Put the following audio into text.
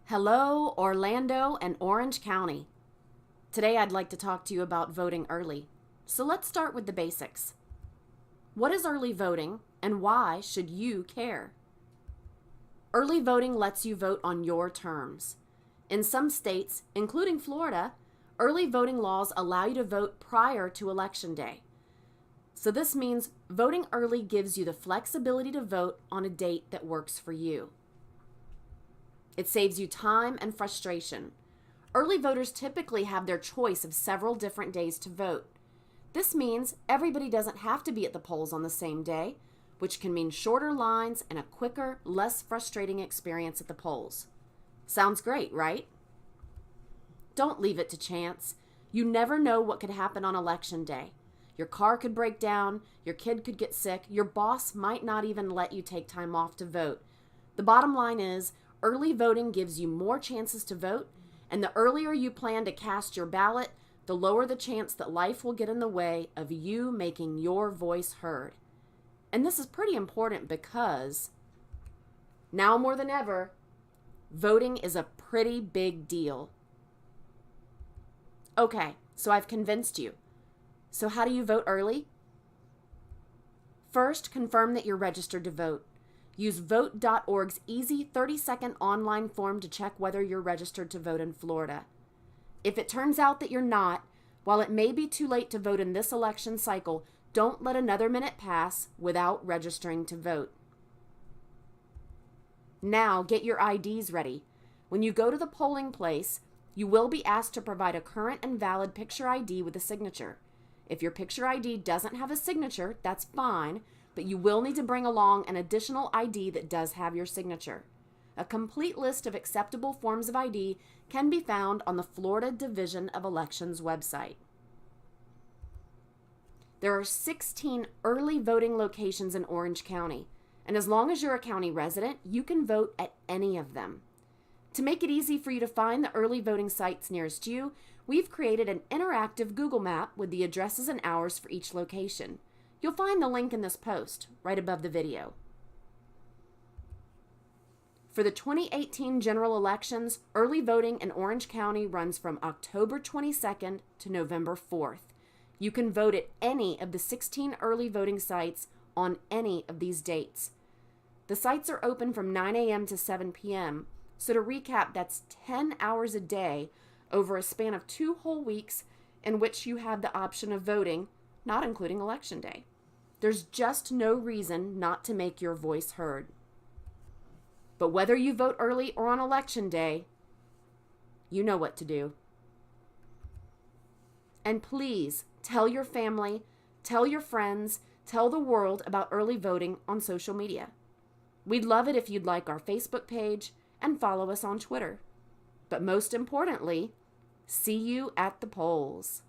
Hello, Orlando and Orange County. Today I'd like to talk to you about voting early. So let's start with the basics. What is early voting and why should you care? Early voting lets you vote on your terms. In some states, including Florida, early voting laws allow you to vote prior to Election Day. So this means voting early gives you the flexibility to vote on a date that works for you. It saves you time and frustration. Early voters typically have their choice of several different days to vote. This means everybody doesn't have to be at the polls on the same day, which can mean shorter lines and a quicker, less frustrating experience at the polls. Sounds great, right? Don't leave it to chance. You never know what could happen on Election Day. Your car could break down, your kid could get sick, your boss might not even let you take time off to vote. The bottom line is, early voting gives you more chances to vote, and the earlier you plan to cast your ballot, the lower the chance that life will get in the way of you making your voice heard. And this is pretty important because now more than ever, voting is a pretty big deal. Okay, so I've convinced you. So how do you vote early? First, confirm that you're registered to vote. Use vote.org's easy 30-second online form to check whether you're registered to vote in Florida. If it turns out that you're not, while it may be too late to vote in this election cycle, don't let another minute pass without registering to vote. Now get your IDs ready. When you go to the polling place, you will be asked to provide a current and valid picture ID with a signature. If your picture ID doesn't have a signature, that's fine, but you will need to bring along an additional ID that does have your signature. A complete list of acceptable forms of ID can be found on the Florida Division of Elections website. There are 16 early voting locations in Orange County, and as long as you're a county resident, you can vote at any of them. To make it easy for you to find the early voting sites nearest you, we've created an interactive Google map with the addresses and hours for each location. You'll find the link in this post, right above the video. For the 2018 general elections, early voting in Orange County runs from October 22nd to November 4th. You can vote at any of the 16 early voting sites on any of these dates. The sites are open from 9 a.m. to 7 p.m., so to recap, that's 10 hours a day over a span of 2 whole weeks in which you have the option of voting, not including Election Day. There's just no reason not to make your voice heard. But whether you vote early or on Election Day, you know what to do. And please tell your family, tell your friends, tell the world about early voting on social media. We'd love it if you'd like our Facebook page and follow us on Twitter. But most importantly, see you at the polls.